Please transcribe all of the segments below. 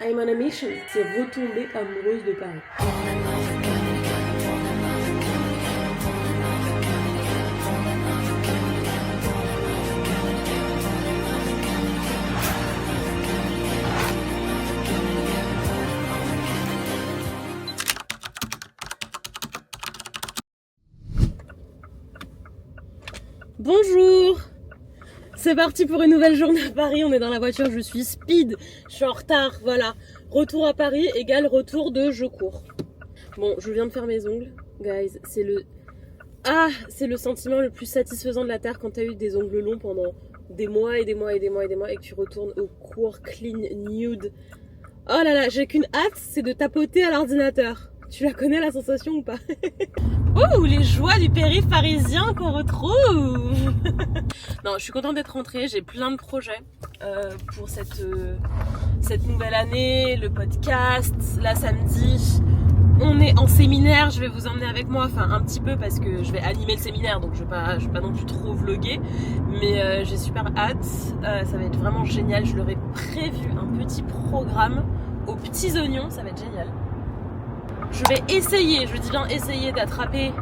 I'm on a mission, c'est retomber amoureuse de Paris. Bonjour! C'est parti pour une nouvelle journée à Paris, on est dans la voiture, je suis speed, je suis en retard, voilà. Retour à Paris égale retour de je cours. Bon, je viens de faire mes ongles, guys, c'est le sentiment le plus satisfaisant de la terre quand t'as eu des ongles longs pendant des mois et des mois et des mois et des mois et que tu retournes au cours clean, nude. Oh là là, j'ai qu'une hâte, c'est de tapoter à l'ordinateur. Tu la connais la sensation ou pas? Ouh, les joies du périph' parisien qu'on retrouve. Non, je suis contente d'être rentrée, j'ai plein de projets pour cette nouvelle année, le podcast, là samedi. On est en séminaire, je vais vous emmener avec moi, enfin un petit peu parce que je vais animer le séminaire, donc je vais pas non plus trop vlogger, mais j'ai super hâte, ça va être vraiment génial, je leur ai prévu un petit programme aux petits oignons, ça va être génial. Je vais essayer, je dis bien essayer d'attraper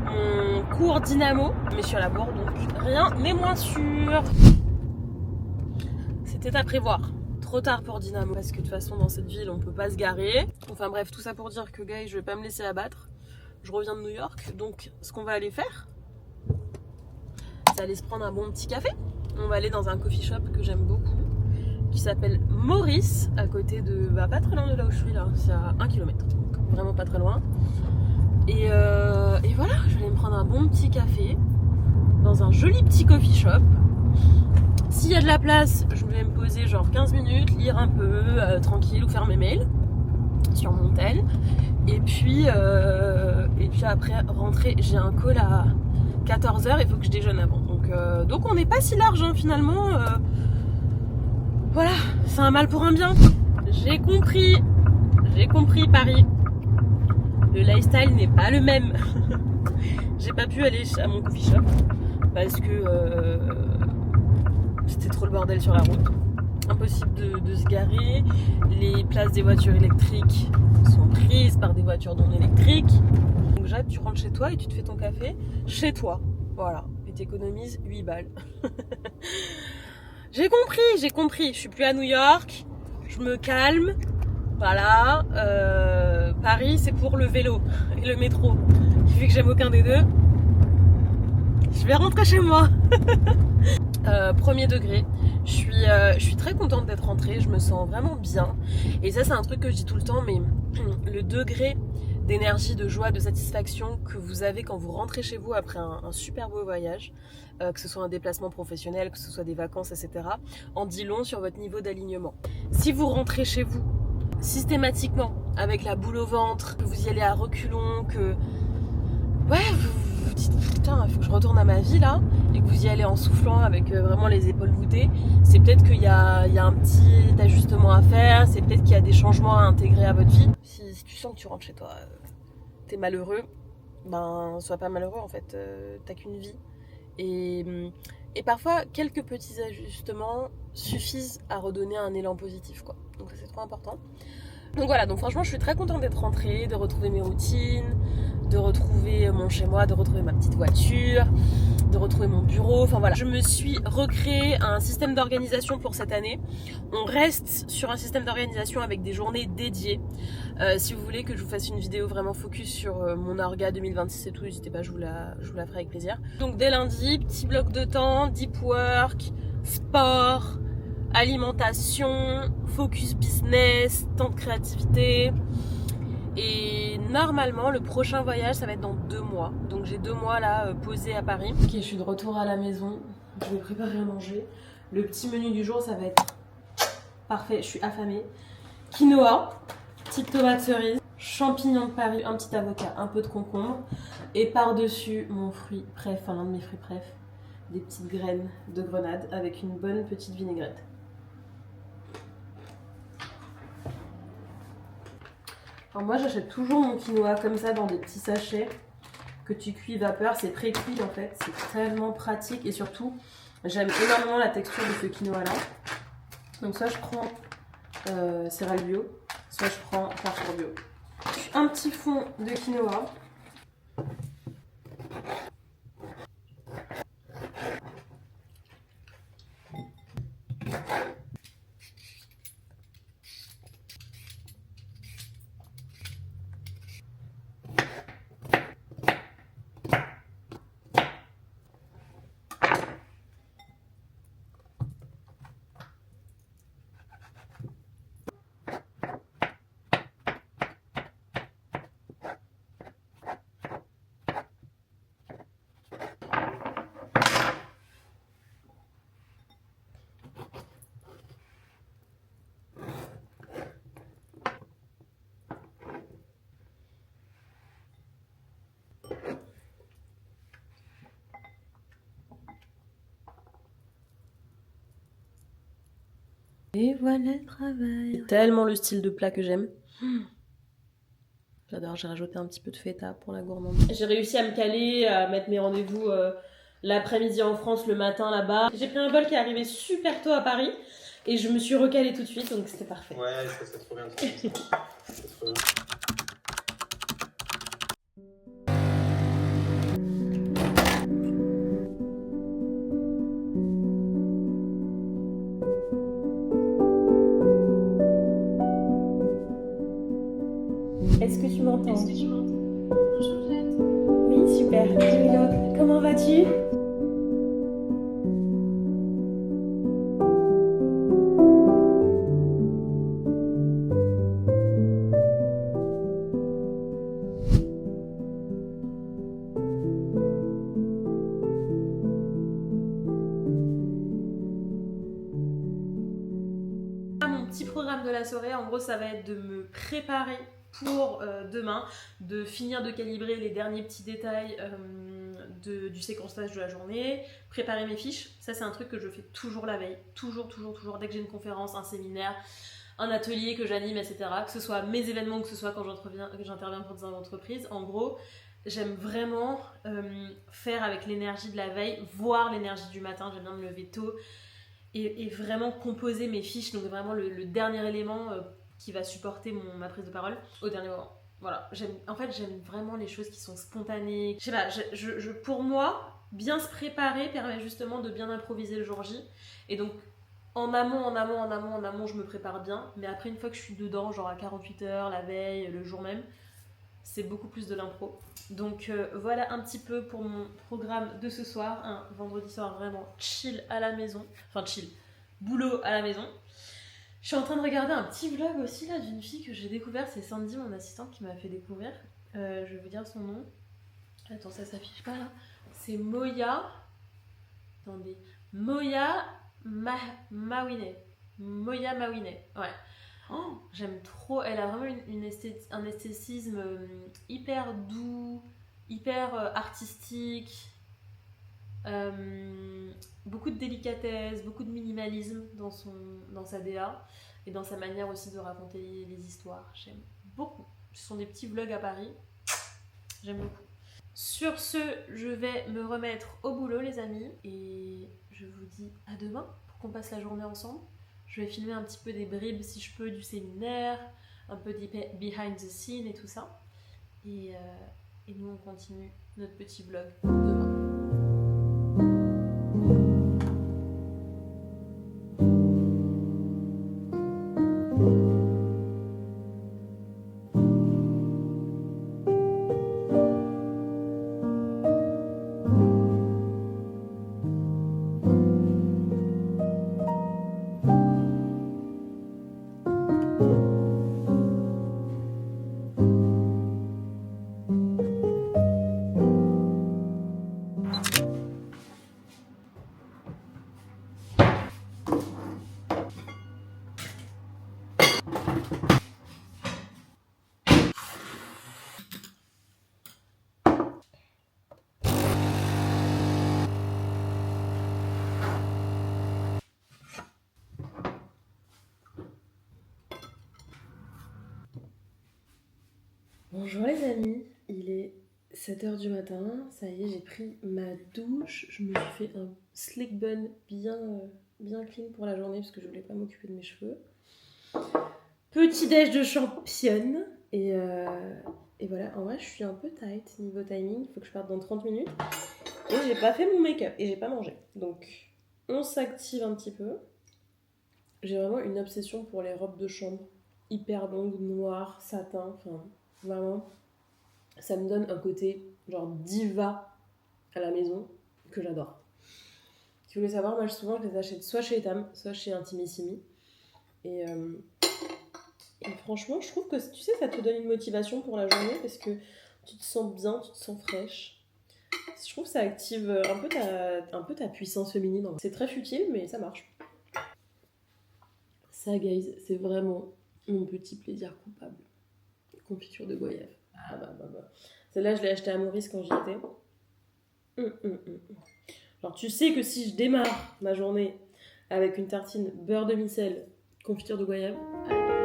mon cours dynamo, mais je suis à la bourre donc rien n'est moins sûr. C'était à prévoir. Trop tard pour dynamo parce que de toute façon dans cette ville on peut pas se garer. Enfin bref, tout ça pour dire que guys, je vais pas me laisser abattre. Je reviens de New York, donc ce qu'on va aller faire, c'est aller se prendre un bon petit café. On va aller dans un coffee shop que j'aime beaucoup, qui s'appelle Maurice, à côté de, pas très loin de là où je suis là, c'est à 1 km, donc vraiment pas très loin. Et voilà, je vais aller me prendre un bon petit café dans un joli petit coffee shop. S'il y a de la place, je vais me poser genre 15 minutes, lire un peu, tranquille, ou faire mes mails sur mon tel. Et puis après rentrer, j'ai un call à 14h, il faut que je déjeune avant. Donc on n'est pas si large hein, finalement. Voilà, c'est un mal pour un bien. J'ai compris Paris. Le lifestyle n'est pas le même. J'ai pas pu aller à mon coffee shop parce que c'était trop le bordel sur la route. Impossible de se garer. Les places des voitures électriques sont prises par des voitures non électriques. Donc Jade, tu rentres chez toi et tu te fais ton café chez toi. Voilà, et t'économises 8 balles. J'ai compris. Je suis plus à New York. Je me calme. Voilà. Paris, c'est pour le vélo et le métro. Vu que j'aime aucun des deux, je vais rentrer chez moi. Premier degré. Je suis très contente d'être rentrée. Je me sens vraiment bien. Et ça, c'est un truc que je dis tout le temps. Mais le degré d'énergie, de joie, de satisfaction que vous avez quand vous rentrez chez vous après un super beau voyage, que ce soit un déplacement professionnel, que ce soit des vacances, etc., en dit long sur votre niveau d'alignement. Si vous rentrez chez vous systématiquement avec la boule au ventre, que vous y allez à reculons, que vous dites putain, il faut que je retourne à ma vie là, et que vous y allez en soufflant avec vraiment les épaules voûtées, c'est peut-être qu'il y a un petit ajustement à faire, c'est peut-être qu'il y a des changements à intégrer à votre vie. Si tu sens que tu rentres chez toi, t'es malheureux, ben sois pas malheureux en fait, t'as qu'une vie. Et parfois, quelques petits ajustements suffisent à redonner un élan positif, quoi. Donc ça, c'est trop important. Donc voilà, donc franchement, je suis très contente d'être rentrée, de retrouver mes routines, de retrouver mon chez-moi, de retrouver ma petite voiture, de retrouver mon bureau. Enfin voilà, je me suis recréé un système d'organisation pour cette année. On reste sur un système d'organisation avec des journées dédiées. Si vous voulez que je vous fasse une vidéo vraiment focus sur mon orga 2026 et tout, n'hésitez pas, je vous la ferai avec plaisir. Donc dès lundi, petit bloc de temps, deep work, sport, alimentation, focus business, temps de créativité. Et normalement le prochain voyage ça va être dans 2 mois. Donc j'ai 2 mois là posés à Paris. Ok, je suis de retour à la maison. Je vais préparer à manger. Le petit menu du jour ça va être parfait, je suis affamée. Quinoa, petite tomate cerise, champignons de Paris, un petit avocat, un peu de concombre. Et par-dessus mon fruit préf, enfin l'un de mes fruits préf, des petites graines de grenade avec une bonne petite vinaigrette. Alors moi j'achète toujours mon quinoa comme ça dans des petits sachets que tu cuis vapeur, c'est pré-cuit en fait, c'est tellement pratique et surtout j'aime énormément la texture de ce quinoa là. Donc ça je prends céréales bio, soit je prends Carrefour bio. Un petit fond de quinoa. Et voilà le travail. C'est tellement le style de plat que j'aime. J'adore, j'ai rajouté un petit peu de feta pour la gourmandise. J'ai réussi à me caler, à mettre mes rendez-vous l'après-midi en France, le matin là-bas. J'ai pris un vol qui est arrivé super tôt à Paris et je me suis recalée tout de suite, donc c'était parfait. Ouais, c'est trop bien. C'est trop bien. Est-ce que tu m'entends? Bonjour Jade. Oui, super. Hello. Comment vas-tu? Mon petit programme de la soirée, en gros, ça va être de me préparer pour demain, de finir de calibrer les derniers petits détails du séquençage de la journée, préparer mes fiches. Ça, c'est un truc que je fais toujours la veille, toujours, dès que j'ai une conférence, un séminaire, un atelier que j'anime, etc. Que ce soit mes événements, que ce soit quand j'interviens pour des entreprises. En gros, j'aime vraiment faire avec l'énergie de la veille, voire l'énergie du matin. J'aime bien me lever tôt et vraiment composer mes fiches, donc vraiment le dernier élément qui va supporter ma prise de parole au dernier moment. Voilà, j'aime vraiment les choses qui sont spontanées. Je sais pas, pour moi, bien se préparer permet justement de bien improviser le jour J. Et donc, en amont, je me prépare bien. Mais après, une fois que je suis dedans, genre à 48 heures, la veille, le jour même, c'est beaucoup plus de l'impro. Donc voilà un petit peu pour mon programme de ce soir. Un vendredi soir vraiment chill à la maison. Enfin chill, boulot à la maison. Je suis en train de regarder un petit vlog aussi là d'une fille que j'ai découvert. C'est Sandy, mon assistante, qui m'a fait découvrir. Je vais vous dire son nom. Attends, ça s'affiche pas là. C'est Moya. Attendez. Moya Mawine. Moya Mawine. Ouais. Oh, j'aime trop. Elle a vraiment un esthétisme hyper doux, hyper artistique. Beaucoup de délicatesse, beaucoup de minimalisme dans sa DA et dans sa manière aussi de raconter les histoires. J'aime beaucoup. Ce sont des petits vlogs à Paris. J'aime beaucoup. Sur ce, je vais me remettre au boulot, les amis, et je vous dis à demain pour qu'on passe la journée ensemble. Je vais filmer un petit peu des bribes, si je peux, du séminaire, un peu des behind the scene et tout ça. Et nous, on continue notre petit vlog demain. Bonjour les amis, il est 7h du matin, ça y est, j'ai pris ma douche, je me suis fait un slick bun bien clean pour la journée parce que je voulais pas m'occuper de mes cheveux. Petit déj de championne. Et voilà, en vrai, je suis un peu tight niveau timing. Il faut que je parte dans 30 minutes. Et j'ai pas fait mon make-up et j'ai pas mangé. Donc, on s'active un petit peu. J'ai vraiment une obsession pour les robes de chambre. Hyper longues, noires, satin. Enfin, vraiment, ça me donne un côté genre diva à la maison que j'adore. Si vous voulez savoir, moi souvent je les achète soit chez Etam, soit chez Intimissimi. Et franchement, je trouve que tu sais, ça te donne une motivation pour la journée parce que tu te sens bien, tu te sens fraîche. Je trouve que ça active un peu ta puissance féminine. C'est très futile, mais ça marche. Ça, guys, c'est vraiment mon petit plaisir coupable. Confiture de goyave. Ah bah. Celle-là, je l'ai achetée à Maurice quand j'y étais. Alors, tu sais que si je démarre ma journée avec une tartine beurre demi-sel, confiture de goyave,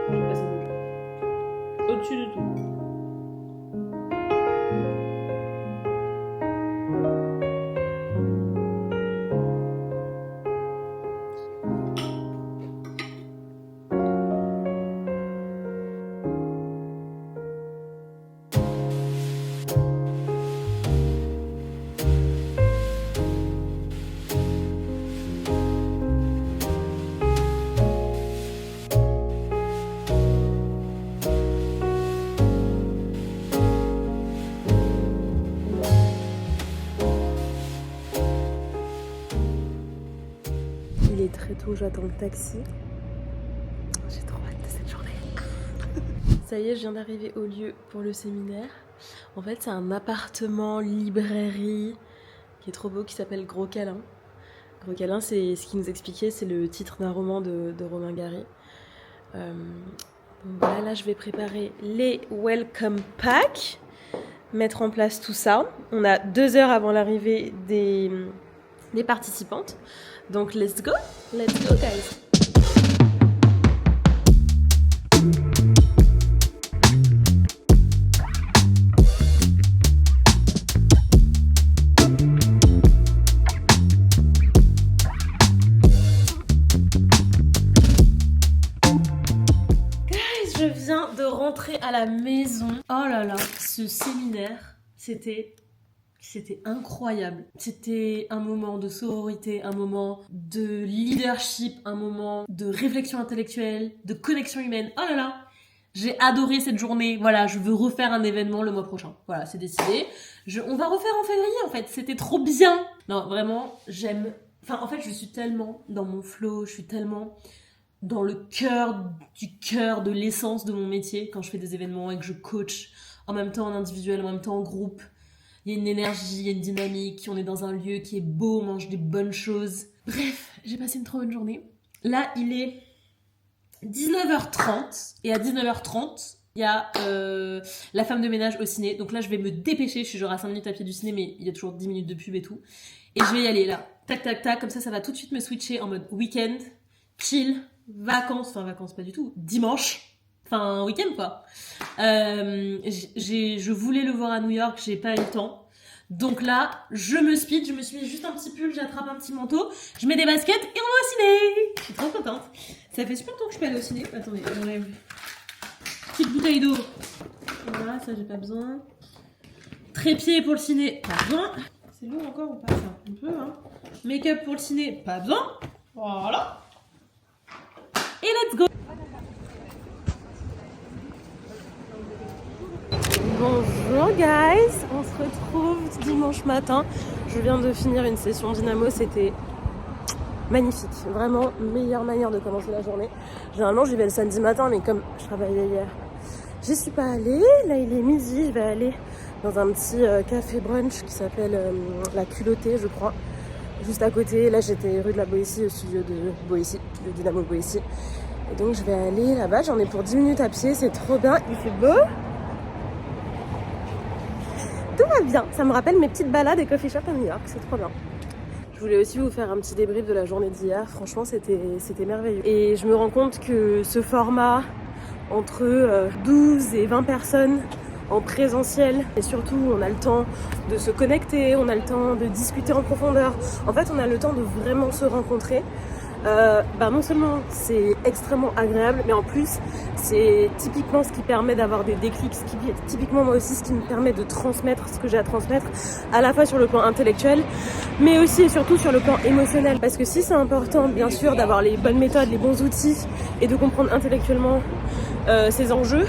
je vais passer mon jour. Au-dessus de tout. Il est très tôt, j'attends le taxi. J'ai trop hâte de cette journée. Ça y est, je viens d'arriver au lieu pour le séminaire. En fait, c'est un appartement librairie qui est trop beau, qui s'appelle Gros Câlin. Gros Câlin, c'est ce qu'il nous expliquait, c'est le titre d'un roman de Romain Gary. Voilà, là, je vais préparer les welcome packs, mettre en place tout ça. On a 2 heures avant l'arrivée des participantes. Donc, let's go guys. Je viens de rentrer à la maison. Oh là là, ce séminaire, c'était incroyable. C'était un moment de sororité, un moment de leadership, un moment de réflexion intellectuelle, de connexion humaine. Oh là là, j'ai adoré cette journée. Voilà, je veux refaire un événement le mois prochain. Voilà, c'est décidé. On va refaire en février en fait. C'était trop bien. Non, vraiment, j'aime. Enfin, en fait, je suis tellement dans mon flow, je suis tellement dans le cœur de l'essence de mon métier quand je fais des événements et que je coach en même temps en individuel, en même temps en groupe. Il y a une énergie, il y a une dynamique, on est dans un lieu qui est beau, on mange des bonnes choses. Bref, j'ai passé une trop bonne journée. Là, il est 19h30 et à 19h30, il y a la femme de ménage au ciné. Donc là, je vais me dépêcher, je suis genre à 5 minutes à pied du ciné, mais il y a toujours 10 minutes de pub et tout. Et je vais y aller là, tac, tac, tac, comme ça va tout de suite me switcher en mode week-end, chill, vacances pas du tout, dimanche, enfin week-end quoi. Je voulais le voir à New York, j'ai pas eu le temps. Donc là, je me speed, je me suis mis juste un petit pull, j'attrape un petit manteau, je mets des baskets et on va au ciné. Je suis trop contente. Ça fait super longtemps que je peux aller au ciné. Attendez, j'enlève. Petite bouteille d'eau. Voilà, ça j'ai pas besoin. Trépied pour le ciné, pas besoin. C'est lourd encore ou pas ça? Un peu hein. Make-up pour le ciné, pas besoin. Voilà. Et let's go. Bonjour guys, on se retrouve dimanche matin. Je viens de finir une session dynamo, c'était magnifique. Vraiment, meilleure manière de commencer la journée. Généralement, j'y vais le samedi matin, mais comme je travaillais hier, j'y suis pas allée. Là, il est midi, je vais aller dans un petit café brunch qui s'appelle La Culottée, je crois. Juste à côté, là j'étais rue de la Boétie, au studio de Boétie, le Dynamo Boétie. Et donc je vais aller là-bas, j'en ai pour 10 minutes à pied, c'est trop bien, il fait beau. Tout va bien, ça me rappelle mes petites balades et coffee shop à New York, c'est trop bien. Je voulais aussi vous faire un petit débrief de la journée d'hier, franchement c'était merveilleux. Et je me rends compte que ce format entre 12 et 20 personnes en présentiel, et surtout on a le temps de se connecter, on a le temps de discuter en profondeur. En fait on a le temps de vraiment se rencontrer. non seulement c'est extrêmement agréable, mais en plus c'est typiquement ce qui permet d'avoir des déclics, typiquement moi aussi ce qui me permet de transmettre ce que j'ai à transmettre, à la fois sur le plan intellectuel, mais aussi et surtout sur le plan émotionnel. Parce que si c'est important bien sûr d'avoir les bonnes méthodes, les bons outils et de comprendre intellectuellement ces enjeux,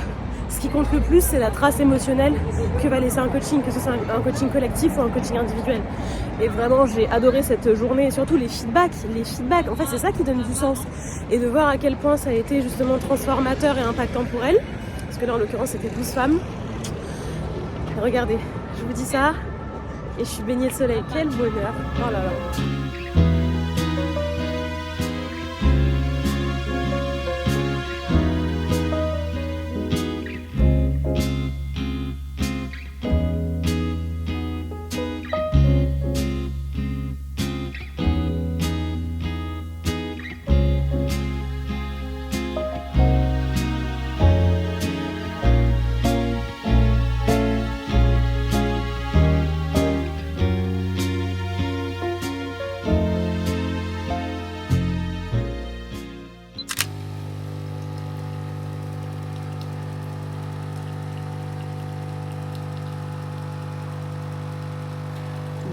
ce qui compte le plus, c'est la trace émotionnelle que va laisser un coaching, que ce soit un coaching collectif ou un coaching individuel. Et vraiment, j'ai adoré cette journée et surtout les feedbacks. En fait, c'est ça qui donne du sens. Et de voir à quel point ça a été justement transformateur et impactant pour elles. Parce que là, en l'occurrence, c'était 12 femmes. Et regardez, je vous dis ça et je suis baignée de soleil. Quel bonheur. Oh là là.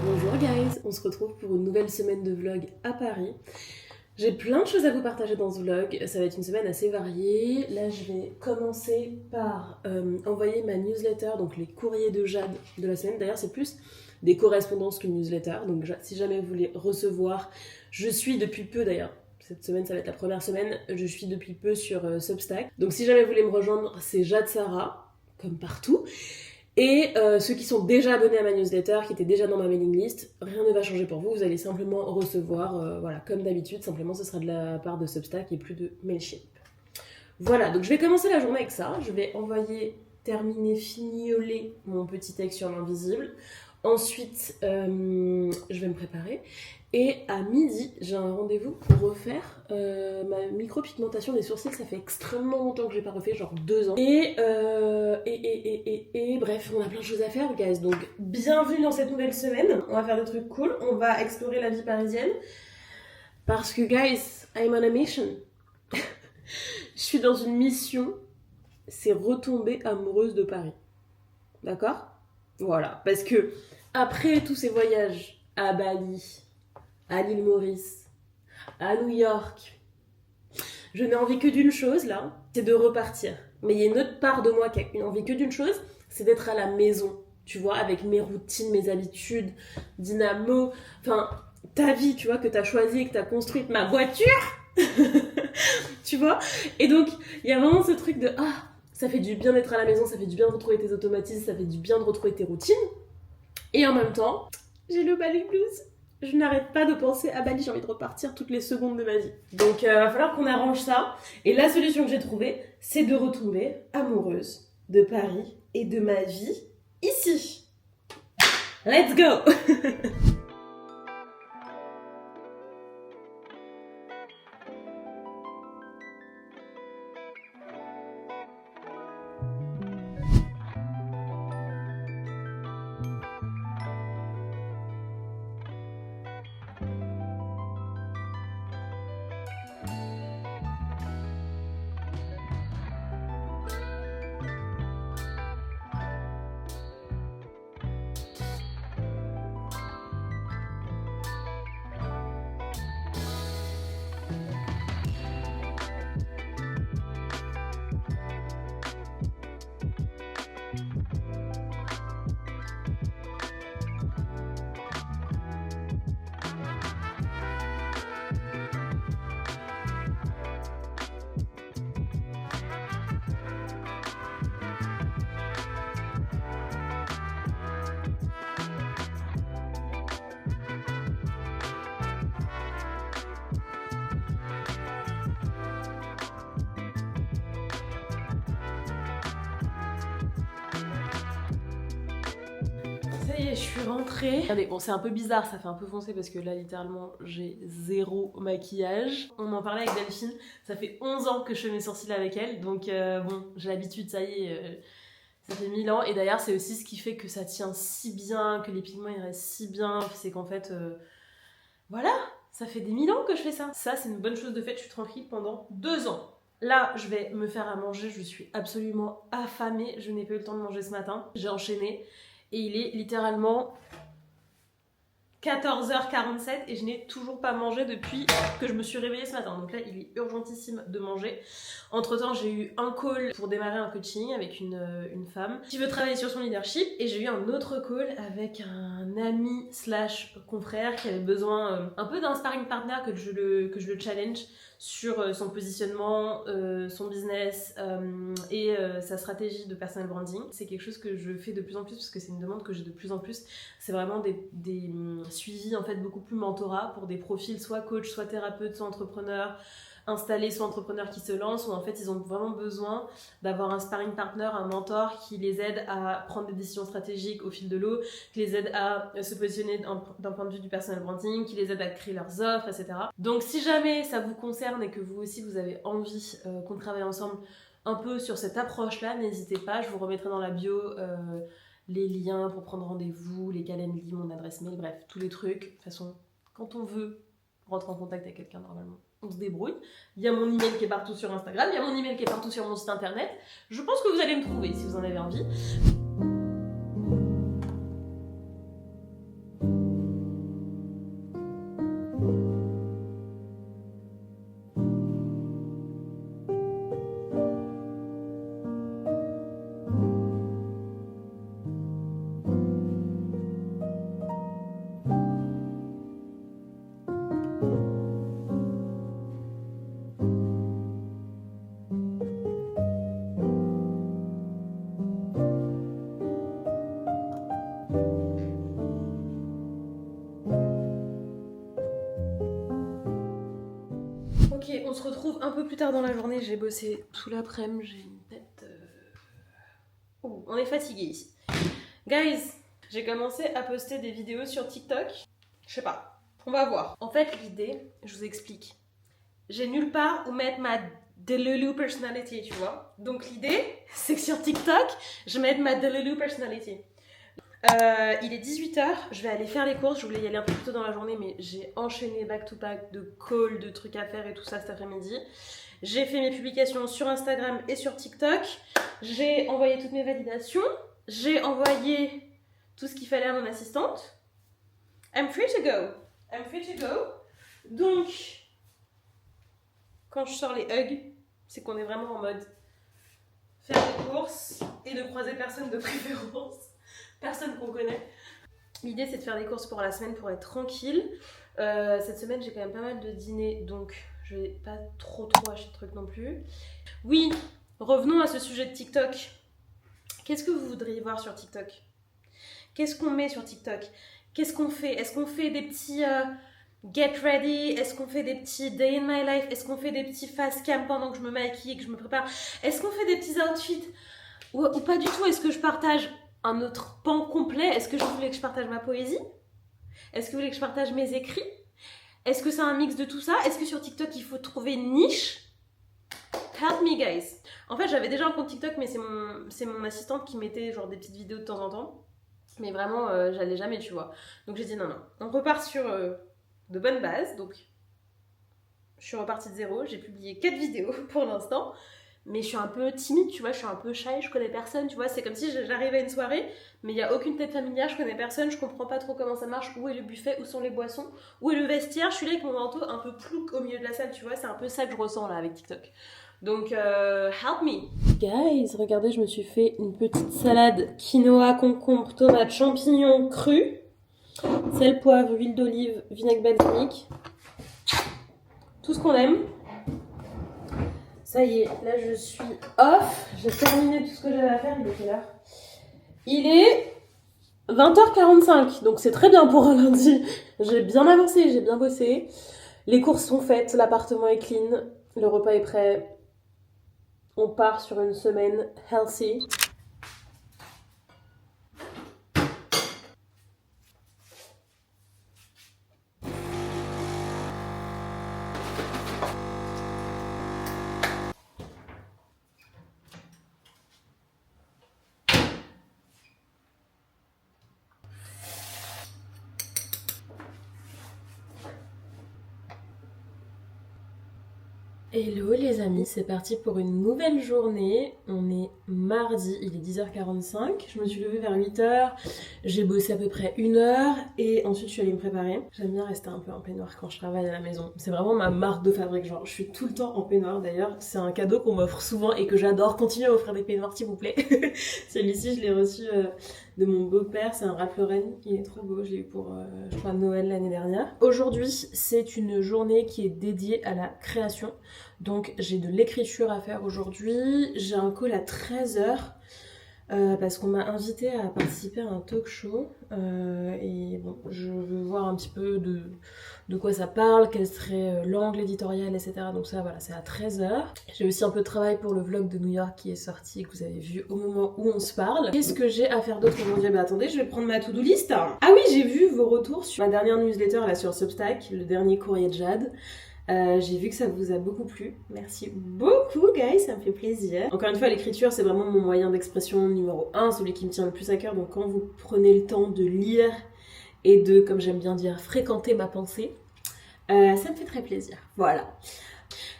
Bonjour guys, on se retrouve pour une nouvelle semaine de vlog à Paris. J'ai plein de choses à vous partager dans ce vlog, ça va être une semaine assez variée. Là je vais commencer par envoyer ma newsletter, donc les courriers de Jade de la semaine. D'ailleurs c'est plus des correspondances qu'une newsletter, donc si jamais vous voulez recevoir, je suis depuis peu d'ailleurs. Cette semaine, ça va être la première semaine, je suis depuis peu sur Substack. Donc si jamais vous voulez me rejoindre, c'est Jade Sarah, comme partout. Et ceux qui sont déjà abonnés à ma newsletter, qui étaient déjà dans ma mailing list, rien ne va changer pour vous, vous allez simplement recevoir, voilà, comme d'habitude, simplement ce sera de la part de Substack et plus de Mailchimp. Voilà, donc je vais commencer la journée avec ça, je vais envoyer, terminer, fignoler mon petit texte sur l'invisible. Ensuite, je vais me préparer. Et à midi, j'ai un rendez-vous pour refaire ma micropigmentation des sourcils. Ça fait extrêmement longtemps que j'ai pas refait, genre 2 ans. Et bref, on a plein de choses à faire, guys. Donc, bienvenue dans cette nouvelle semaine. On va faire des trucs cool. On va explorer la vie parisienne. Parce que, guys, I'm on a mission. Je suis dans une mission. C'est retomber amoureuse de Paris. D'accord ? Voilà. Parce que, après tous ces voyages à Bali, à l'île Maurice, à New York, je n'ai envie que d'une chose là, c'est de repartir. Mais il y a une autre part de moi qui a envie que d'une chose, c'est d'être à la maison, tu vois, avec mes routines, mes habitudes, dynamo, enfin, ta vie, tu vois, que t'as choisie et que t'as construite, ma voiture, tu vois. Et donc, il y a vraiment ce truc de, ça fait du bien d'être à la maison, ça fait du bien de retrouver tes automatismes, ça fait du bien de retrouver tes routines. Et en même temps, j'ai le Bali Blues. Je n'arrête pas de penser à Bali, j'ai envie de repartir toutes les secondes de ma vie. Donc il va falloir qu'on arrange ça. Et la solution que j'ai trouvée, c'est de retomber amoureuse de Paris et de ma vie ici. Let's go. Ça y est, je suis rentrée. Regardez, bon c'est un peu bizarre, ça fait un peu foncé parce que là littéralement j'ai zéro maquillage. On en parlait avec Delphine, ça fait 11 ans que je fais mes sourcils avec elle, donc bon, j'ai l'habitude, ça y est, ça fait 1000 ans. Et d'ailleurs c'est aussi ce qui fait que ça tient si bien, que les pigments ils restent si bien, c'est qu'en fait, voilà, Ça fait des 1000 ans que je fais ça. Ça, c'est une bonne chose de fait, je suis tranquille pendant 2 ans. Là, je vais me faire à manger, je suis absolument affamée, je n'ai pas eu le temps de manger ce matin. J'ai enchaîné et il est littéralement 14h47 et je n'ai toujours pas mangé depuis que je me suis réveillée ce matin. Donc là, il est urgentissime de manger. Entre temps, j'ai eu un call pour démarrer un coaching avec une femme qui veut travailler sur son leadership et j'ai eu un autre call avec un ami slash confrère qui avait besoin un peu d'un sparring partner que je le challenge sur son positionnement, son business et sa stratégie de personal branding. C'est quelque chose que je fais de plus en plus parce que c'est une demande que j'ai de plus en plus. C'est vraiment des suivis en fait beaucoup plus mentorat pour des profils soit coach, soit thérapeute, soit entrepreneur installés, soit entrepreneurs qui se lancent, où en fait ils ont vraiment besoin d'avoir un sparring partner, un mentor qui les aide à prendre des décisions stratégiques au fil de l'eau, qui les aide à se positionner d'un point de vue du personal branding, qui les aide à créer leurs offres, etc. Donc si jamais ça vous concerne et que vous aussi vous avez envie qu'on travaille ensemble un peu sur cette approche-là, n'hésitez pas, je vous remettrai dans la bio les liens pour prendre rendez-vous, les calendriers, mon adresse mail, bref, tous les trucs. De toute façon, quand on veut rentrer en contact avec quelqu'un, normalement, on se débrouille. Il y a mon email qui est partout sur Instagram, il y a mon email qui est partout sur mon site internet. Je pense que vous allez me trouver si vous en avez envie. Ok, on se retrouve un peu plus tard dans la journée. J'ai bossé tout l'après-midi, j'ai une tête... Oh, on est fatigué ici. Guys, j'ai commencé à poster des vidéos sur TikTok. Je sais pas, on va voir. En fait, l'idée, je vous explique. J'ai nulle part où mettre ma Delulu personality, tu vois. Donc l'idée, c'est que sur TikTok, je mette ma Delulu personality. Il est 18h, je vais aller faire les courses, je voulais y aller un peu plus tôt dans la journée mais j'ai enchaîné back to back de calls, de trucs à faire et tout ça cet après-midi. J'ai fait mes publications sur Instagram et sur TikTok, j'ai envoyé toutes mes validations, j'ai envoyé tout ce qu'il fallait à mon assistante. I'm free to go. Donc, quand je sors les hugs, c'est qu'on est vraiment en mode faire des courses et de croiser personne de préférence. Personne qu'on connaît. L'idée c'est de faire des courses pour la semaine pour être tranquille. Cette semaine j'ai quand même pas mal de dîners donc je vais pas trop acheter de trucs non plus. Oui, revenons à ce sujet de TikTok. Qu'est-ce que vous voudriez voir sur TikTok? Qu'est-ce qu'on met sur TikTok? Qu'est-ce qu'on fait? Est-ce qu'on fait des petits get ready? Est-ce qu'on fait des petits day in my life? Est-ce qu'on fait des petits fast cam pendant que je me maquille et que je me prépare? Est-ce qu'on fait des petits outfits? Ou pas du tout? Est-ce que je partage un autre pan complet? Est-ce que je voulais que je partage ma poésie? Est-ce que vous voulez que je partage mes écrits? Est-ce que c'est un mix de tout ça? Est-ce que sur TikTok il faut trouver une niche? Help me guys. En fait j'avais déjà un compte TikTok mais c'est mon assistante qui mettait genre des petites vidéos de temps en temps. Mais vraiment j'allais jamais tu vois. Donc j'ai dit non. On repart sur de bonnes bases. Donc je suis repartie de zéro. J'ai publié 4 vidéos pour l'instant. Mais je suis un peu timide, tu vois, je suis un peu shy, je connais personne, tu vois, c'est comme si j'arrivais à une soirée, mais il n'y a aucune tête familière, je connais personne, je comprends pas trop comment ça marche, où est le buffet, où sont les boissons, où est le vestiaire, je suis là avec mon manteau un peu plouc au milieu de la salle, tu vois, c'est un peu ça que je ressens là avec TikTok. Donc, help me. Guys, regardez, je me suis fait une petite salade quinoa, concombre, tomate, champignons crus, sel, poivre, huile d'olive, vinaigre balsamique, tout ce qu'on aime. Ça y est, là je suis off, j'ai terminé tout ce que j'avais à faire, il est quelle heure? Il est 20h45, donc c'est très bien pour un lundi. J'ai bien avancé, j'ai bien bossé. Les courses sont faites, l'appartement est clean, le repas est prêt. On part sur une semaine healthy. Hello les amis, c'est parti pour une nouvelle journée. On est mardi, il est 10h45. Je me suis levée vers 8h, j'ai bossé à peu près 1 heure et ensuite je suis allée me préparer. J'aime bien rester un peu en peignoir quand je travaille à la maison. C'est vraiment ma marque de fabrique, genre je suis tout le temps en peignoir d'ailleurs. C'est un cadeau qu'on m'offre souvent et que j'adore. Continuez à m'offrir des peignoirs s'il vous plaît. Celui-ci je l'ai reçu de mon beau-père, c'est un Ralph Lauren, il est trop beau, je l'ai eu pour je crois Noël l'année dernière. Aujourd'hui c'est une journée qui est dédiée à la création. Donc j'ai de l'écriture à faire aujourd'hui, j'ai un call à 13h parce qu'on m'a invité à participer à un talk show et bon, je veux voir un petit peu de quoi ça parle, quel serait l'angle éditorial, etc. Donc ça voilà, c'est à 13h. J'ai aussi un peu de travail pour le vlog de New York qui est sorti et que vous avez vu au moment où on se parle. Qu'est-ce que j'ai à faire d'autre aujourd'hui? Bah attendez, je vais prendre ma to-do list. Ah oui, j'ai vu vos retours sur ma dernière newsletter là sur Substack, le dernier courrier de Jade. J'ai vu que ça vous a beaucoup plu. Merci beaucoup, guys, ça me fait plaisir. Encore une fois, l'écriture, c'est vraiment mon moyen d'expression numéro 1, celui qui me tient le plus à cœur. Donc quand vous prenez le temps de lire et de, comme j'aime bien dire, fréquenter ma pensée, ça me fait très plaisir. Voilà.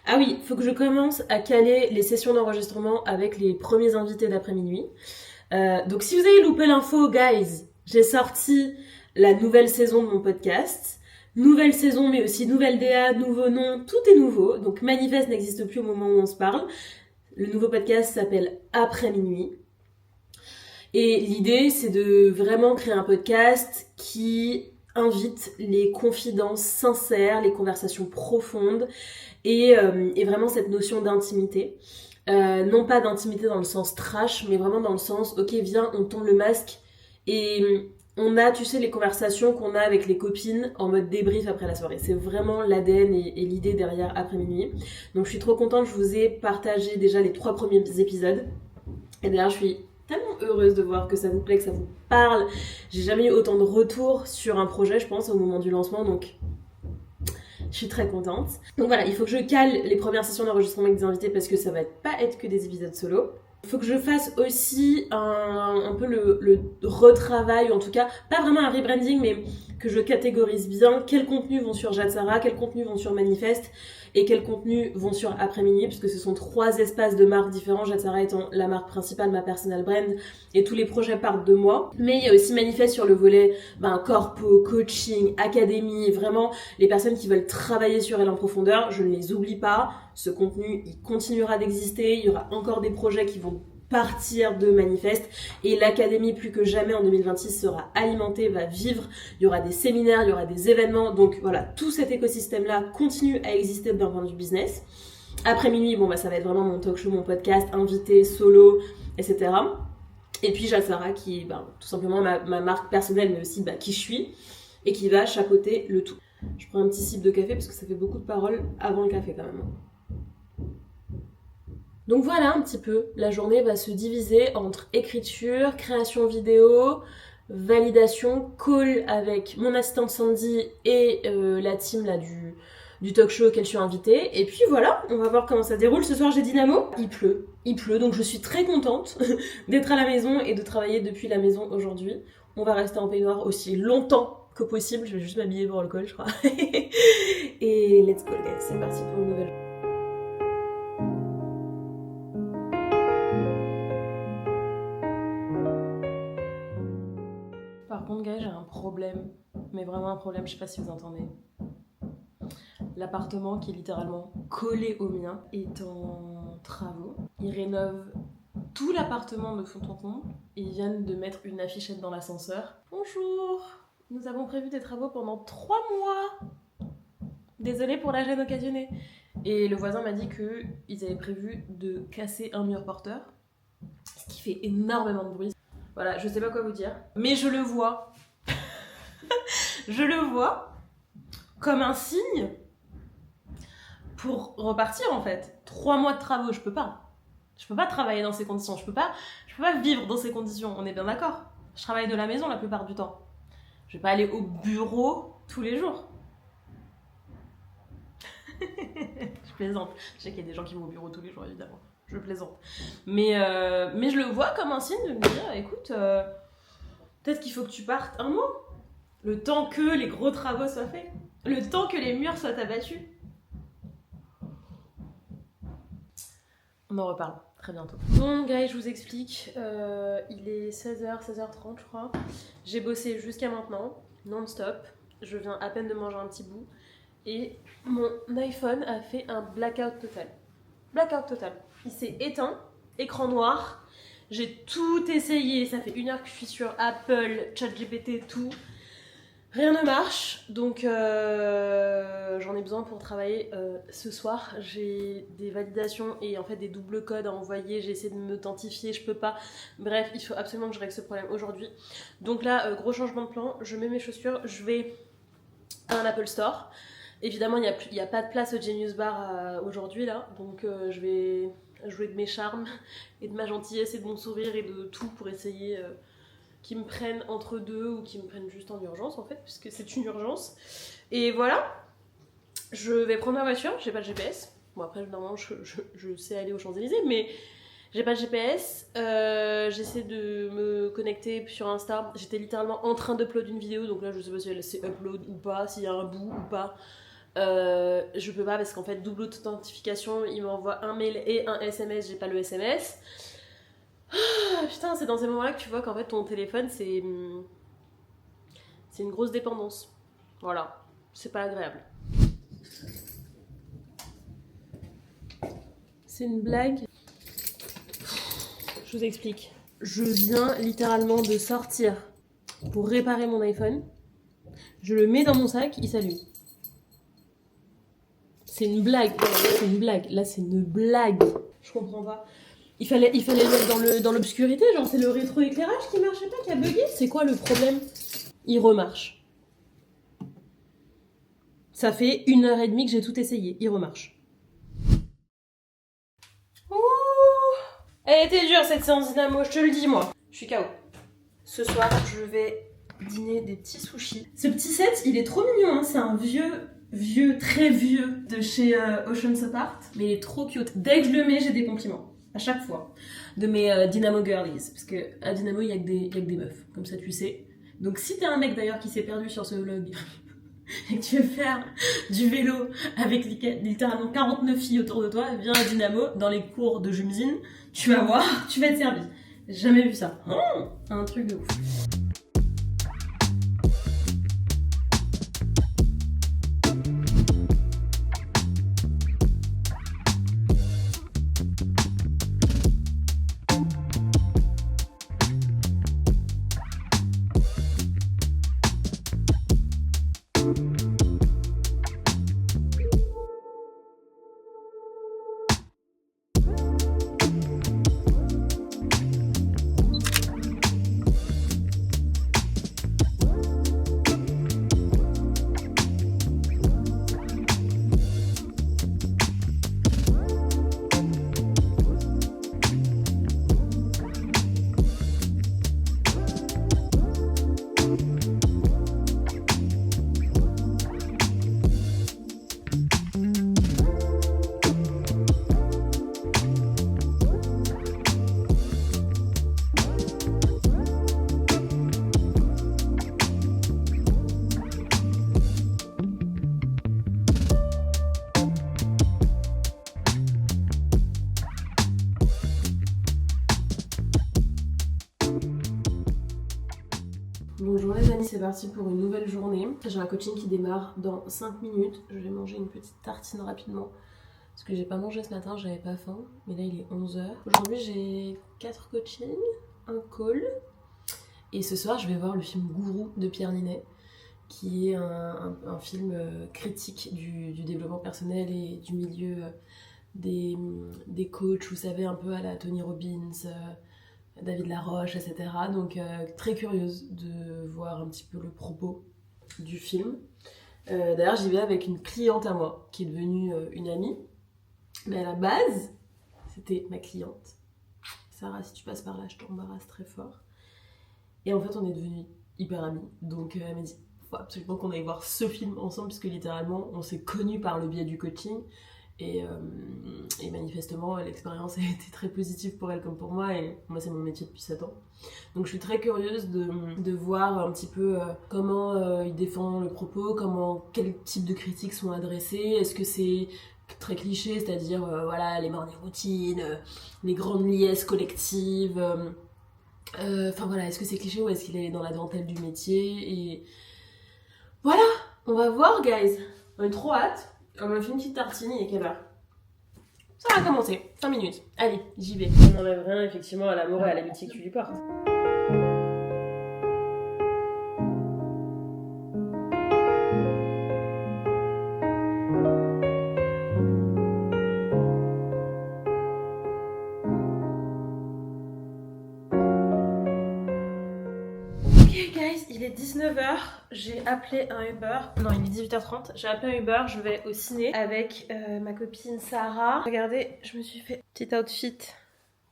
Ah oui, faut que je commence à caler les sessions d'enregistrement avec les premiers invités d'après minuit. Donc si vous avez loupé l'info, guys, j'ai sorti la nouvelle saison de mon podcast. Nouvelle saison, mais aussi nouvelle DA, nouveau nom, tout est nouveau. Donc Manifeste n'existe plus au moment où on se parle. Le nouveau podcast s'appelle Après minuit. Et l'idée, c'est de vraiment créer un podcast qui invite les confidences sincères, les conversations profondes et vraiment cette notion d'intimité. Non pas d'intimité dans le sens trash, mais vraiment dans le sens, ok, viens, on tombe le masque et on a, tu sais, les conversations qu'on a avec les copines en mode débrief après la soirée. C'est vraiment l'ADN et l'idée derrière Après minuit. Donc je suis trop contente, je vous ai partagé déjà les 3 premiers épisodes. Et d'ailleurs, je suis tellement heureuse de voir que ça vous plaît, que ça vous parle. J'ai jamais eu autant de retours sur un projet, je pense, au moment du lancement, donc je suis très contente. Donc voilà, il faut que je cale les premières sessions d'enregistrement avec des invités parce que ça va pas être que des épisodes solo. Il faut que je fasse aussi un peu le retravail, ou en tout cas, pas vraiment un rebranding, mais que je catégorise bien quels contenus vont sur Jade Sarah, quels contenus vont sur Manifeste et quels contenus vont sur Après minuit, puisque ce sont 3 espaces de marque différents, Jade Sarah étant la marque principale, ma personal brand, et tous les projets partent de moi. Mais il y a aussi Manifeste sur le volet corpo, coaching, académie, vraiment les personnes qui veulent travailler sur elle en profondeur, je ne les oublie pas. Ce contenu, il continuera d'exister, il y aura encore des projets qui vont partir de Manifeste et l'académie plus que jamais en 2026 sera alimentée, va vivre, il y aura des séminaires, il y aura des événements, donc voilà, tout cet écosystème-là continue à exister d'un point de vue business. Après minuit, ça va être vraiment mon talk show, mon podcast, invité, solo, etc. Et puis Jade Sarah qui est tout simplement ma marque personnelle, mais aussi qui je suis et qui va chapeauter le tout. Je prends un petit sip de café parce que ça fait beaucoup de paroles avant le café quand même. Donc voilà un petit peu, la journée va se diviser entre écriture, création vidéo, validation, call avec mon assistante Sandy et la team là du talk show auquel je suis invitée. Et puis voilà, on va voir comment ça déroule. Ce soir j'ai Dynamo, il pleut, donc je suis très contente d'être à la maison et de travailler depuis la maison aujourd'hui. On va rester en peignoir aussi longtemps que possible, je vais juste m'habiller pour le call je crois. Et let's go guys, c'est parti pour une nouvelle journée. Par contre, gars, j'ai un problème, mais vraiment un problème, je sais pas si vous entendez. L'appartement qui est littéralement collé au mien est en travaux. Ils rénovent tout l'appartement de fond en comble et ils viennent de mettre une affichette dans l'ascenseur. Bonjour, nous avons prévu des travaux pendant 3 mois. Désolée pour la gêne occasionnée. Et le voisin m'a dit qu'ils avaient prévu de casser un mur porteur, ce qui fait énormément de bruit. Voilà, je sais pas quoi vous dire, mais je le vois. Je le vois comme un signe pour repartir en fait. 3 mois de travaux, je peux pas. Je peux pas travailler dans ces conditions, je peux pas vivre dans ces conditions, on est bien d'accord. Je travaille de la maison la plupart du temps. Je vais pas aller au bureau tous les jours. Je plaisante. Je sais qu'il y a des gens qui vont au bureau tous les jours évidemment. Je plaisante. Mais je le vois comme un signe de me dire, écoute, peut-être qu'il faut que tu partes un mois. Le temps que les gros travaux soient faits. Le temps que les murs soient abattus. On en reparle très bientôt. Bon, guys, je vous explique. Il est 16h, 16h30, je crois. J'ai bossé jusqu'à maintenant, non-stop. Je viens à peine de manger un petit bout. Et mon iPhone a fait un blackout total. Blackout total. Il s'est éteint, écran noir. J'ai tout essayé. Ça fait 1 heure que je suis sur Apple, ChatGPT, tout. Rien ne marche, donc j'en ai besoin pour travailler ce soir. J'ai des validations et en fait des doubles codes à envoyer. J'ai essayé de m'authentifier, je peux pas. Bref, il faut absolument que je règle ce problème aujourd'hui. Donc là, gros changement de plan. Je mets mes chaussures, je vais à un Apple Store. Évidemment, il n'y a pas de place au Genius Bar aujourd'hui là, donc je vais jouer de mes charmes et de ma gentillesse et de mon sourire et de tout pour essayer qu'ils me prennent entre deux ou qu'ils me prennent juste en urgence en fait, puisque c'est une urgence. Et voilà, je vais prendre ma voiture, j'ai pas de GPS. Bon après normalement je sais aller aux Champs-Élysées, mais j'ai pas de GPS. J'essaie de me connecter sur Insta. J'étais littéralement en train d'upload une vidéo, donc là je sais pas si elle s'est upload ou pas, s'il y a un bout ou pas. Je peux pas parce qu'en fait double authentification, il m'envoie un mail et un SMS, j'ai pas le SMS. Ah, putain, c'est dans ces moments-là que tu vois qu'en fait ton téléphone c'est une grosse dépendance. Voilà, c'est pas agréable. C'est une blague. Je vous explique. Je viens littéralement de sortir pour réparer mon iPhone. Je le mets dans mon sac, il s'allume. C'est une blague. C'est une blague. Là, c'est une blague. Je comprends pas. Il fallait le mettre dans l'obscurité, genre c'est le rétroéclairage qui marchait pas, qui a bugué. C'est quoi le problème? Il remarche. Ça fait 1h30 que j'ai tout essayé, il remarche. Ouh, elle était dure cette séance dynamo, je te le dis moi. Je suis KO. Ce soir, je vais dîner des petits sushis. Ce petit set, il est trop mignon, hein. C'est un vieux, très vieux de chez Ocean's Apart. Mais il est trop cute. Dès que je le mets, j'ai des compliments. À chaque fois, de mes Dynamo Girlies, parce que à Dynamo il y a que des meufs, comme ça tu sais. Donc si t'es un mec d'ailleurs qui s'est perdu sur ce vlog et que tu veux faire du vélo avec littéralement 49 filles autour de toi, viens à Dynamo dans les cours de Jumzine, tu vas voir, tu vas être servi. J'ai jamais vu ça. Oh, un truc de ouf. Bonjour les amis, c'est parti pour une nouvelle journée. J'ai un coaching qui démarre dans 5 minutes. Je vais manger une petite tartine rapidement parce que j'ai pas mangé ce matin, j'avais pas faim. Mais là il est 11h. Aujourd'hui j'ai 4 coachings, un call. Et ce soir je vais voir le film Gourou de Pierre Ninet, qui est un film critique du développement personnel et du milieu des coachs, vous savez, un peu à la Tony Robbins, David Laroche, etc. Donc très curieuse de voir un petit peu le propos du film. D'ailleurs j'y vais avec une cliente à moi qui est devenue une amie, mais à la base c'était ma cliente. Sarah, si tu passes par là je t'embarrasse très fort. Et en fait on est devenus hyper amis, donc elle m'a dit faut absolument qu'on aille voir ce film ensemble, puisque littéralement on s'est connus par le biais du coaching. Et manifestement l'expérience a été très positive pour elle comme pour moi, et moi c'est mon métier depuis 7 ans, donc je suis très curieuse de voir un petit peu comment il défend le propos, quel type de critiques sont adressées, est-ce que c'est très cliché, c'est-à-dire voilà, les morning routines, les grandes liesses collectives. Enfin voilà, est-ce que c'est cliché ou est-ce qu'il est dans la dentelle du métier? Et voilà, on va voir, guys. On est trop hâte. On m'a fait une petite tartine, il est quelle heure? Ça va commencer, 5 minutes. Allez, j'y vais. On n'enlève rien effectivement à l'amour et à l'amitié que tu lui portes. Ok guys, il est 19h, j'ai appelé un Uber, non il est 18h30, j'ai appelé un Uber, je vais au ciné avec ma copine Sarah. Regardez, je me suis fait petit outfit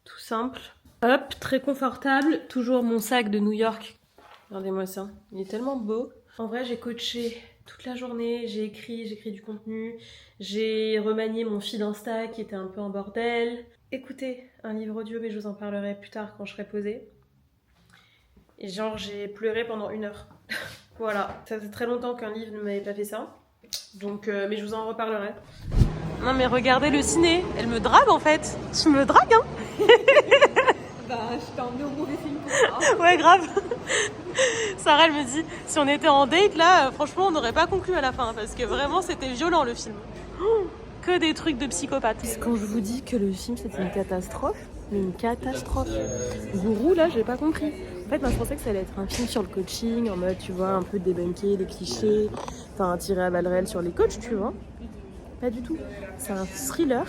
tout simple. Hop, très confortable, toujours mon sac de New York. Regardez-moi ça, il est tellement beau. En vrai j'ai coaché toute la journée, j'ai écrit du contenu, j'ai remanié mon feed Insta qui était un peu en bordel. Écoutez un livre audio mais je vous en parlerai plus tard quand je serai posée. Et genre j'ai pleuré pendant 1 heure. Voilà, ça fait très longtemps qu'un livre ne m'avait pas fait ça. Donc, mais je vous en reparlerai. Non mais regardez le ciné, elle me drague en fait. Tu me dragues hein. Bah, je t'ai emmené au mauvais film pour ça. Ouais grave. Sarah elle me dit, si on était en date là, franchement on n'aurait pas conclu à la fin. Parce que vraiment c'était violent le film. Que des trucs de psychopathe. Quand je vous dis que le film c'était une catastrophe, mais une catastrophe. Gourou là j'ai pas compris. En fait moi je pensais que ça allait être un film sur le coaching, en mode tu vois un peu débunker des clichés, enfin tirer à balles réelles sur les coachs tu vois. Pas du tout. C'est un thriller.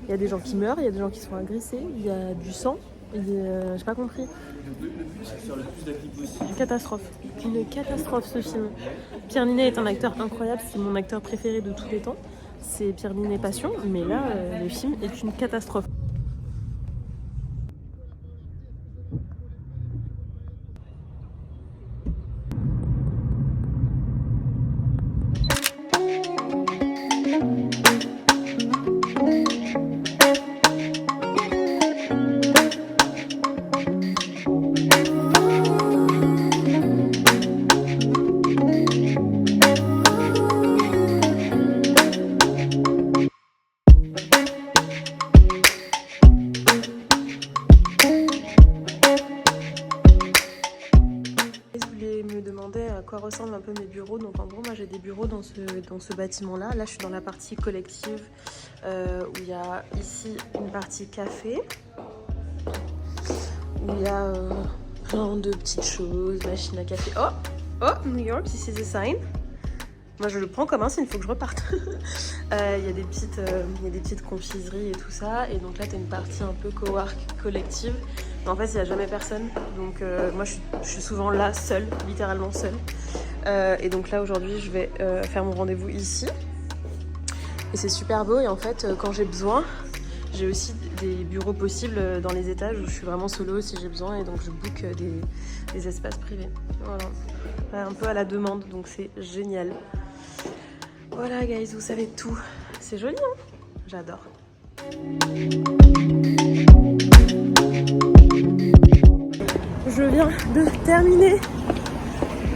Il y a des gens qui meurent, il y a des gens qui sont agressés, il y a du sang. J'ai pas compris. Catastrophe. Une catastrophe ce film. Pierre Ninet est un acteur incroyable, c'est mon acteur préféré de tous les temps. C'est Pierre Ninet Passion, mais là le film est une catastrophe. Quoi ressemblent un peu mes bureaux. Donc en gros moi j'ai des bureaux dans ce bâtiment là. Là je suis dans la partie collective où il y a ici une partie café où il y a plein de petites choses, machine à café. Oh New York, this is a sign. Moi je le prends comme un signe, il faut que je reparte. Il y a des petites confiseries et tout ça. Et donc là t'as une partie un peu cowork collective. Mais en fait il n'y a jamais personne. Donc moi je suis souvent là seule, littéralement seule. Et donc là aujourd'hui je vais faire mon rendez-vous ici. Et c'est super beau et en fait quand j'ai besoin, j'ai aussi des bureaux possibles dans les étages où je suis vraiment solo si j'ai besoin. Et donc je book des espaces privés. Voilà. Un peu à la demande, donc c'est génial. Voilà guys, vous savez tout. C'est joli hein? J'adore. Je viens de terminer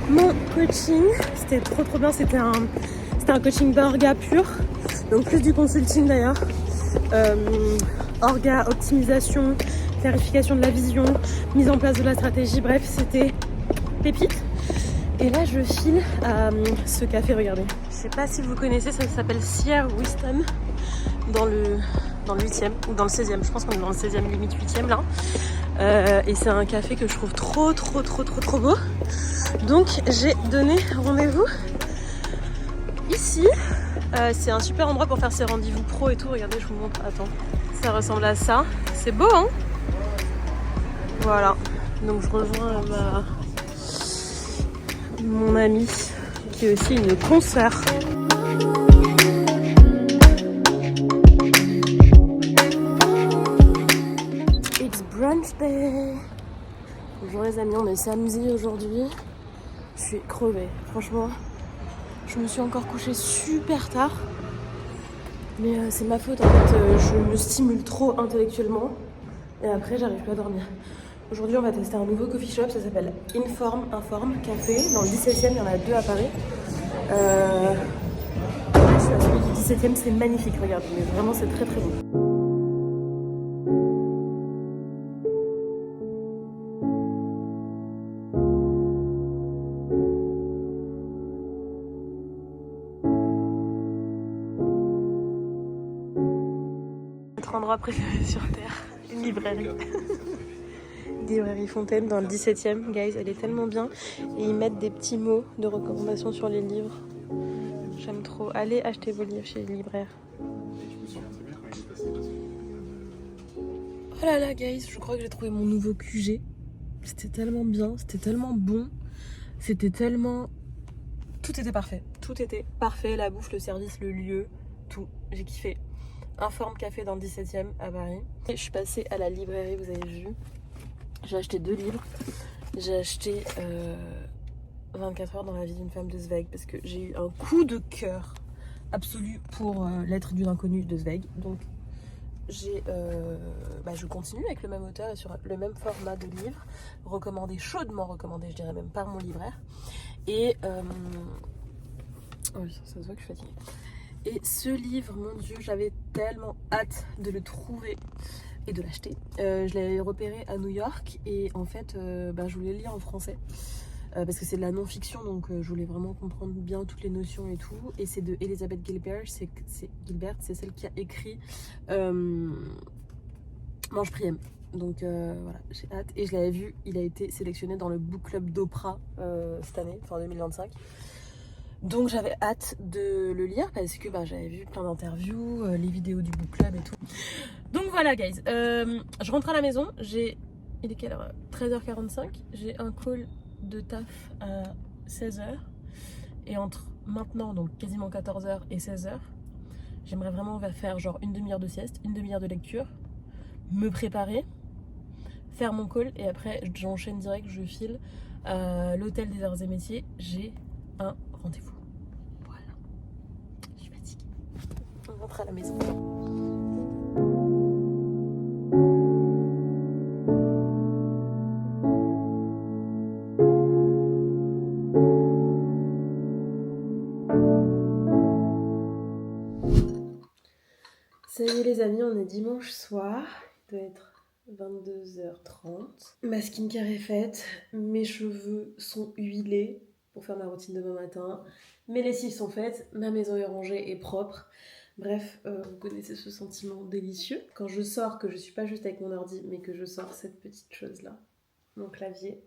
mon coaching. C'était trop bien, c'était un coaching d'orga pur. Donc plus du consulting d'ailleurs. Orga, optimisation, clarification de la vision, mise en place de la stratégie, bref c'était pépite. Et là je file à ce café, regardez. Je sais pas si vous connaissez, ça s'appelle Sierra Wisdom dans le 8e ou dans le 16e, je pense qu'on est dans le 16e, limite 8e là. Et c'est un café que je trouve trop beau. Donc j'ai donné rendez-vous ici. C'est un super endroit pour faire ses rendez-vous pro et tout. Regardez, je vous montre. Attends, ça ressemble à ça. C'est beau hein. Voilà. Donc je rejoins mon amie qui est aussi une consoeur. It's brunch day. Bonjour les amis, on est samedi aujourd'hui. Je suis crevée, franchement. Je me suis encore couchée super tard. Mais c'est ma faute en fait, je me stimule trop intellectuellement. Et après j'arrive plus à dormir. Aujourd'hui on va tester un nouveau coffee shop, ça s'appelle Inform Café. Dans le 17e, il y en a 2 à Paris. celui du 17e, c'est magnifique, regarde, mais vraiment c'est très très beau. Notre endroit préféré sur Terre, une librairie. Librairie Fontaine dans le 17e, guys, elle est tellement bien. Et ils mettent des petits mots de recommandation sur les livres. J'aime trop. Allez acheter vos livres chez les libraires. Oh là là, guys, je crois que j'ai trouvé mon nouveau QG. C'était tellement bien, c'était tellement bon, c'était tellement... Tout était parfait. Tout était parfait, la bouffe, le service, le lieu, tout. J'ai kiffé. Informe Café dans le 17e à Paris. Et je suis passée à la librairie, vous avez vu. J'ai acheté 2 livres. J'ai acheté 24 heures dans la vie d'une femme de Zweig parce que j'ai eu un coup de cœur absolu pour Lettre d'une inconnue de Zweig. Donc je continue avec le même auteur et sur le même format de livre, chaudement recommandé, je dirais même par mon libraire. Et oui, ça se voit que je suis fatiguée. Et ce livre, mon Dieu, j'avais tellement hâte de le trouver et de l'acheter. Je l'avais repéré à New York et en fait, je voulais le lire en français. Parce que c'est de la non-fiction, donc je voulais vraiment comprendre bien toutes les notions et tout. Et c'est de Elizabeth Gilbert, c'est celle qui a écrit Mange Priem. Donc voilà, j'ai hâte. Et je l'avais vu, il a été sélectionné dans le Book Club d'Oprah cette année, enfin 2025. Donc j'avais hâte de le lire parce que j'avais vu plein d'interviews, les vidéos du Book Club et tout. Donc voilà, guys, je rentre à la maison, il est quelle heure ? 13h45, j'ai un call de taf à 16h et entre maintenant, donc quasiment 14h et 16h, j'aimerais vraiment faire genre une demi-heure de sieste, une demi-heure de lecture, me préparer, faire mon call et après j'enchaîne direct, je file à l'hôtel des arts et métiers, j'ai un rendez-vous. Voilà, je suis fatiguée. On rentre à la maison. Salut les amis, on est dimanche soir, il doit être 22h30. Ma skincare est faite, mes cheveux sont huilés pour faire ma routine demain matin, mes lessives sont faites, ma maison est rangée et propre. Bref, vous connaissez ce sentiment délicieux. Quand je sors, que je suis pas juste avec mon ordi, mais que je sors cette petite chose-là, mon clavier,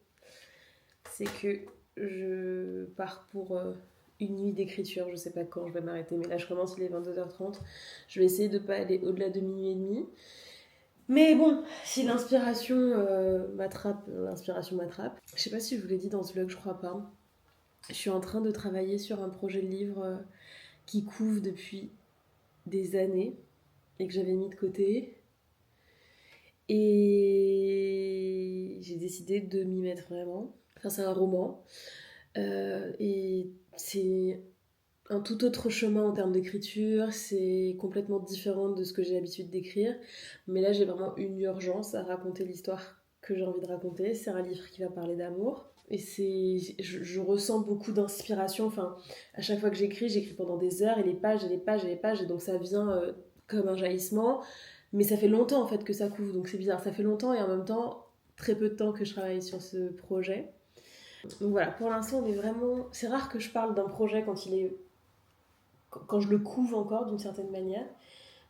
c'est que je pars pour... une nuit d'écriture, je sais pas quand je vais m'arrêter, mais là je commence, il est 22h30, je vais essayer de pas aller au-delà de minuit et demi. Mais bon, si l'inspiration m'attrape, l'inspiration m'attrape. Je sais pas si je vous l'ai dit dans ce vlog, je crois pas. Je suis en train de travailler sur un projet de livre qui couve depuis des années et que j'avais mis de côté. Et j'ai décidé de m'y mettre vraiment. Enfin, c'est un roman. Et c'est un tout autre chemin en termes d'écriture, c'est complètement différent de ce que j'ai l'habitude d'écrire, mais là j'ai vraiment une urgence à raconter l'histoire que j'ai envie de raconter. C'est un livre qui va parler d'amour et je ressens beaucoup d'inspiration. Enfin, à chaque fois que j'écris pendant des heures et les pages et donc ça vient comme un jaillissement, mais ça fait longtemps en fait que ça couvre, donc c'est bizarre, ça fait longtemps et en même temps très peu de temps que je travaille sur ce projet. Donc voilà, pour l'instant on est vraiment... C'est rare que je parle d'un projet quand je le couve encore d'une certaine manière,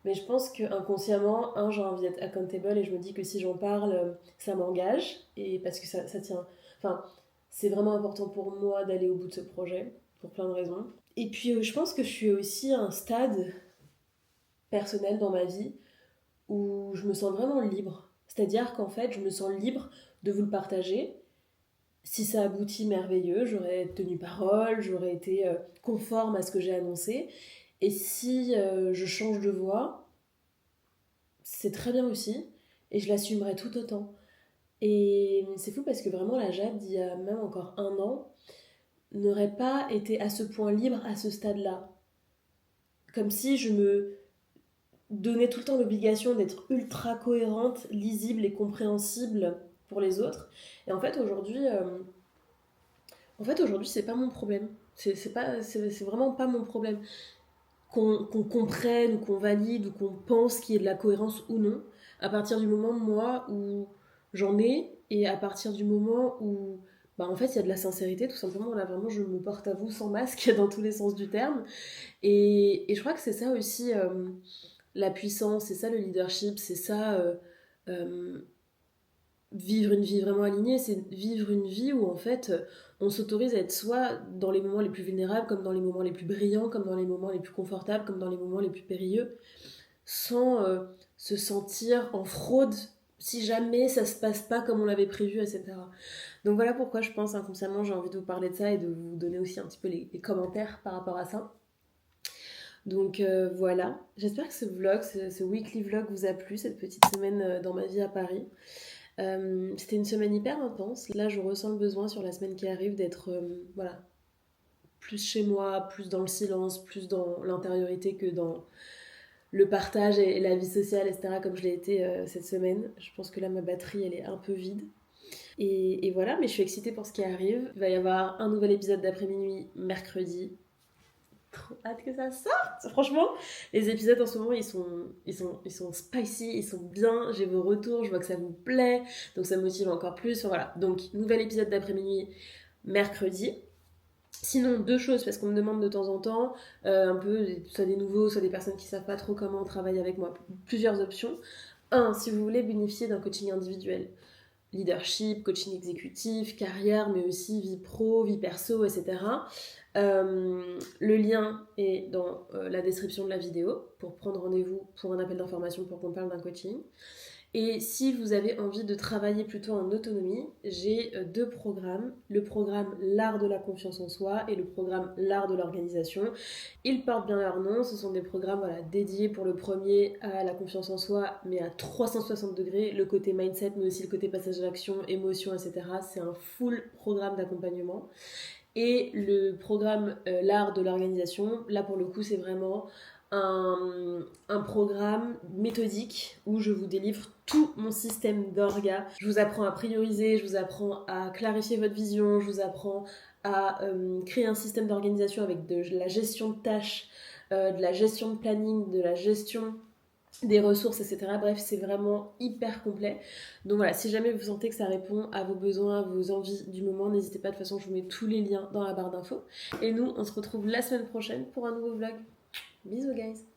mais je pense qu'inconsciemment, j'ai envie d'être accountable et je me dis que si j'en parle, ça m'engage, et parce que ça tient... Enfin, c'est vraiment important pour moi d'aller au bout de ce projet, pour plein de raisons. Et puis je pense que je suis aussi à un stade personnel dans ma vie où je me sens vraiment libre. C'est-à-dire qu'en fait, je me sens libre de vous le partager. Si ça aboutit, merveilleux, j'aurais tenu parole, j'aurais été conforme à ce que j'ai annoncé. Et si je change de voie, c'est très bien aussi, et je l'assumerai tout autant. Et c'est fou parce que vraiment la Jade, il y a même encore 1 an, n'aurait pas été à ce point libre à ce stade-là. Comme si je me donnais tout le temps l'obligation d'être ultra cohérente, lisible et compréhensible pour les autres. Et en fait aujourd'hui c'est pas mon problème. C'est vraiment pas mon problème. qu'on comprenne ou qu'on valide ou qu'on pense qu'il y ait de la cohérence ou non, à partir du moment, moi, où j'en ai, et à partir du moment où, bah, en fait, il y a de la sincérité, tout simplement. Là, vraiment, je me porte à vous sans masque, dans tous les sens du terme. Et je crois que c'est ça aussi, la puissance, c'est ça le leadership, c'est ça, euh, vivre une vie vraiment alignée, c'est vivre une vie où, en fait, on s'autorise à être soi dans les moments les plus vulnérables, comme dans les moments les plus brillants, comme dans les moments les plus confortables, comme dans les moments les plus périlleux, sans se sentir en fraude si jamais ça se passe pas comme on l'avait prévu, etc. Donc voilà pourquoi je pense inconsciemment j'ai envie de vous parler de ça et de vous donner aussi un petit peu les commentaires par rapport à ça. Donc voilà, j'espère que ce weekly vlog vous a plu, cette petite semaine dans ma vie à Paris. C'était une semaine hyper intense. Là, je ressens le besoin sur la semaine qui arrive d'être voilà, plus chez moi, plus dans le silence, plus dans l'intériorité que dans le partage et la vie sociale, etc., comme je l'ai été cette semaine. Je pense que là, ma batterie, elle est un peu vide. Et voilà, mais je suis excitée pour ce qui arrive. Il va y avoir un nouvel épisode d'après-minuit mercredi. Trop hâte que ça sorte. Franchement, les épisodes en ce moment, ils sont spicy, ils sont bien. J'ai vos retours, je vois que ça vous plaît, donc ça me motive encore plus. Enfin, voilà, donc nouvel épisode d'après-minuit mercredi. Sinon, deux choses, parce qu'on me demande de temps en temps, un peu, soit des nouveaux, soit des personnes qui savent pas trop comment travailler avec moi. Plusieurs options. Un, si vous voulez bénéficier d'un coaching individuel, leadership, coaching exécutif, carrière, mais aussi vie pro, vie perso, etc. Le lien est dans la description de la vidéo pour prendre rendez-vous pour un appel d'information pour qu'on parle d'un coaching. Et si vous avez envie de travailler plutôt en autonomie, j'ai deux programmes. Le programme L'Art de la confiance en soi et le programme L'Art de l'organisation. Ils portent bien leur nom, ce sont des programmes voilà, dédiés pour le premier à la confiance en soi, mais à 360 degrés, le côté mindset, mais aussi le côté passage à l'action, émotion, etc. C'est un full programme d'accompagnement. Et le programme L'Art de l'organisation, là pour le coup c'est vraiment un programme méthodique où je vous délivre tout mon système d'orga. Je vous apprends à prioriser, je vous apprends à clarifier votre vision, je vous apprends à créer un système d'organisation avec de la gestion de tâches, de la gestion de planning, de la gestion des ressources, etc. Bref, c'est vraiment hyper complet. Donc voilà, si jamais vous sentez que ça répond à vos besoins, à vos envies du moment, n'hésitez pas, de toute façon je vous mets tous les liens dans la barre d'infos. Et nous, on se retrouve la semaine prochaine pour un nouveau vlog. Bisous guys!